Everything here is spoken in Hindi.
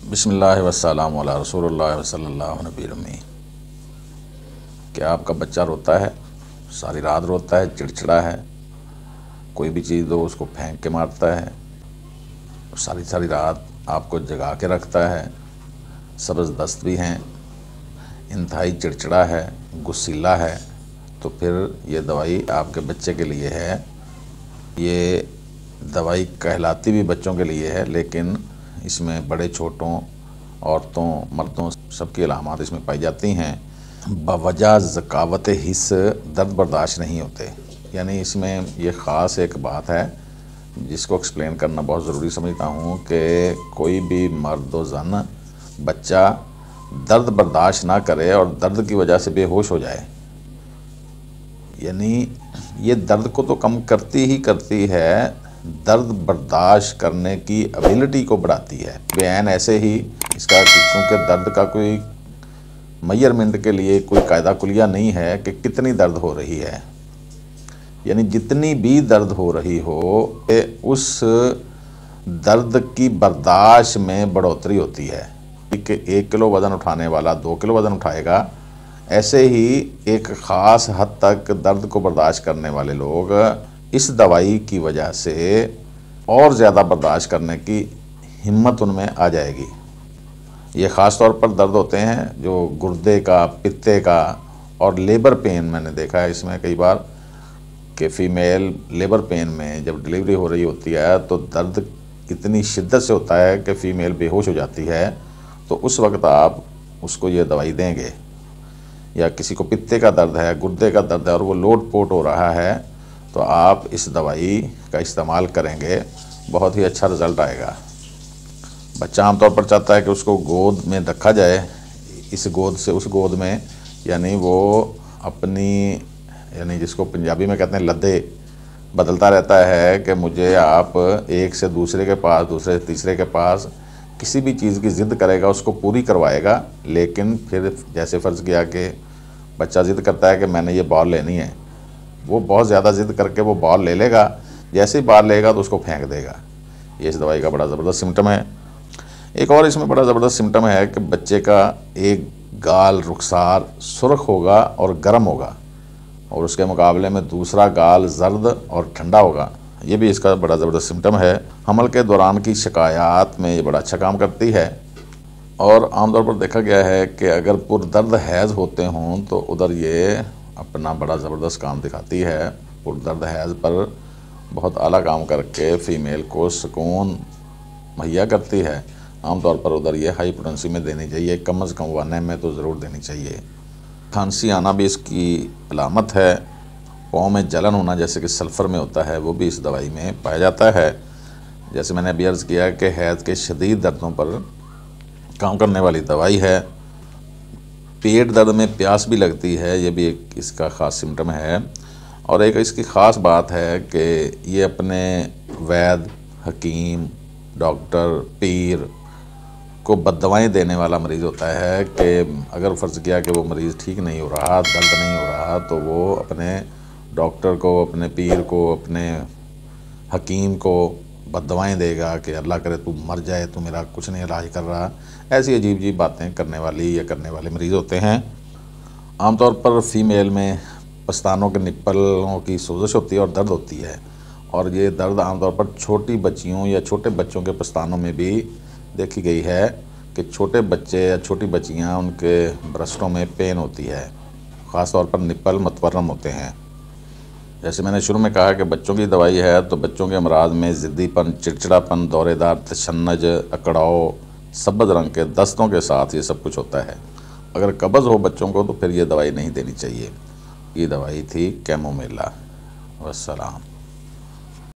बिस्मिल्लाह वस्सलामु अला रसूलिल्लाह सल्लल्लाहु अलैहि वसल्लम। क्या आपका बच्चा रोता है, सारी रात रोता है, चिड़चिड़ा है, कोई भी चीज़ दो उसको फेंक के मारता है, सारी सारी रात आपको जगा के रखता है, ज़बरदस्त भी हैं, इंतहाई चिड़चिड़ा है, गुस्सीला है, तो फिर ये दवाई आपके बच्चे के लिए है। ये दवाई कहलाती भी बच्चों के लिए है, लेकिन इसमें बड़े छोटों, औरतों, मर्दों सबकी अलामात इसमें पाई जाती हैं। बवजह ज़कावत हिस्स दर्द बर्दाश्त नहीं होते, यानी इसमें ये ख़ास एक बात है जिसको एक्सप्लेन करना बहुत ज़रूरी समझता हूँ कि कोई भी मर्द व ज़न बच्चा दर्द बर्दाश्त ना करे और दर्द की वजह से बेहोश हो जाए, यानी ये दर्द को तो कम करती ही करती है, दर्द बर्दाश्त करने की एबिलिटी को बढ़ाती है। बयान ऐसे ही इसका, क्योंकि दर्द का कोई मेजरमेंट के लिए कोई कायदा कुलिया नहीं है कि कितनी दर्द हो रही है, यानी जितनी भी दर्द हो रही हो उस दर्द की बर्दाश्त में बढ़ोतरी होती है। कि 1 किलो वज़न उठाने वाला 2 किलो वज़न उठाएगा, ऐसे ही एक ख़ास हद तक दर्द को बर्दाश्त करने वाले लोग इस दवाई की वजह से और ज़्यादा बर्दाश्त करने की हिम्मत उनमें आ जाएगी। ये ख़ास तौर पर दर्द होते हैं जो गुर्दे का, पित्ते का और लेबर पेन। मैंने देखा है इसमें कई बार कि फ़ीमेल लेबर पेन में जब डिलीवरी हो रही होती है तो दर्द इतनी शिद्दत से होता है कि फ़ीमेल बेहोश हो जाती है, तो उस वक्त आप उसको ये दवाई देंगे। या किसी को पित्ते का दर्द है, गुर्दे का दर्द है और वो लोट पोट हो रहा है, तो आप इस दवाई का इस्तेमाल करेंगे, बहुत ही अच्छा रिज़ल्ट आएगा। बच्चा आमतौर पर चाहता है कि उसको गोद में रखा जाए, इस गोद से उस गोद में, यानी वो अपनी, यानी जिसको पंजाबी में कहते हैं लद्दे, बदलता रहता है कि मुझे आप एक से दूसरे के पास, दूसरे से तीसरे के पास, किसी भी चीज़ की ज़िद करेगा उसको पूरी करवाएगा। लेकिन फिर जैसे फ़र्ज़ किया कि बच्चा ज़िद करता है कि मैंने ये बॉल लेनी है, वो बहुत ज़्यादा ज़िद करके वो बॉल ले लेगा, जैसे ही बॉल लेगा तो उसको फेंक देगा। ये इस दवाई का बड़ा ज़बरदस्त सिम्टम है। एक और इसमें बड़ा ज़बरदस्त सिम्टम है कि बच्चे का एक गाल रुखसार सुर्ख होगा और गर्म होगा, और उसके मुकाबले में दूसरा गाल जर्द और ठंडा होगा। ये भी इसका बड़ा ज़बरदस्त सिम्टम है। हमल के दौरान की शिकायत में ये बड़ा अच्छा काम करती है। और आमतौर पर देखा गया है कि अगर पुरदर्द हैज़ होते हों तो उधर ये अपना बड़ा ज़बरदस्त काम दिखाती है। पुरदर्द हैज़ पर बहुत आला काम करके फ़ीमेल को सुकून मुहैया करती है। आमतौर पर उधर ये हाई पोटेंसी में देनी चाहिए, कम अज़ कम 1 में तो ज़रूर देनी चाहिए। खांसी आना भी इसकी अलामत है। पाँव में जलन होना जैसे कि सल्फ़र में होता है, वो भी इस दवाई में पाया जाता है। जैसे मैंने अभी अर्ज़ किया कि हैज़ के शदीद दर्दों पर काम करने वाली दवाई है। पेट दर्द में प्यास भी लगती है, ये भी एक इसका ख़ास सिम्टम है। और एक इसकी ख़ास बात है कि ये अपने वैद्य, हकीम, डॉक्टर, पीर को बद्दवाएँ देने वाला मरीज़ होता है कि अगर फ़र्ज़ किया कि वो मरीज़ ठीक नहीं हो रहा, दर्द नहीं हो रहा, तो वो अपने डॉक्टर को, अपने पीर को, अपने हकीम को बद्दवाएँ देगा कि अल्लाह करे तू मर जाए, तू मेरा कुछ नहीं इलाज कर रहा। ऐसी अजीब अजीब बातें करने वाली या करने वाले मरीज़ होते हैं। आमतौर पर फ़ीमेल में पस्तानों के निप्पलों की सोजिश होती है और दर्द होती है, और ये दर्द आमतौर पर छोटी बच्चियों या छोटे बच्चों के पस्तानों में भी देखी गई है कि छोटे बच्चे या छोटी बच्चियाँ, उनके ब्रेस्टों में पेन होती है, ख़ास तौर पर निप्पल मतवरम होते हैं। जैसे मैंने शुरू में कहा कि बच्चों की दवाई है, तो बच्चों के अमराज में ज़िद्दीपन, चिड़चिड़ापन, दौरेदार तशन्नुज, अकड़ाव, सब्ज़ रंग के दस्तों के साथ ये सब कुछ होता है। अगर कब्ज़ हो बच्चों को तो फिर ये दवाई नहीं देनी चाहिए। ये दवाई थी कैमोमिला। वस्सलाम।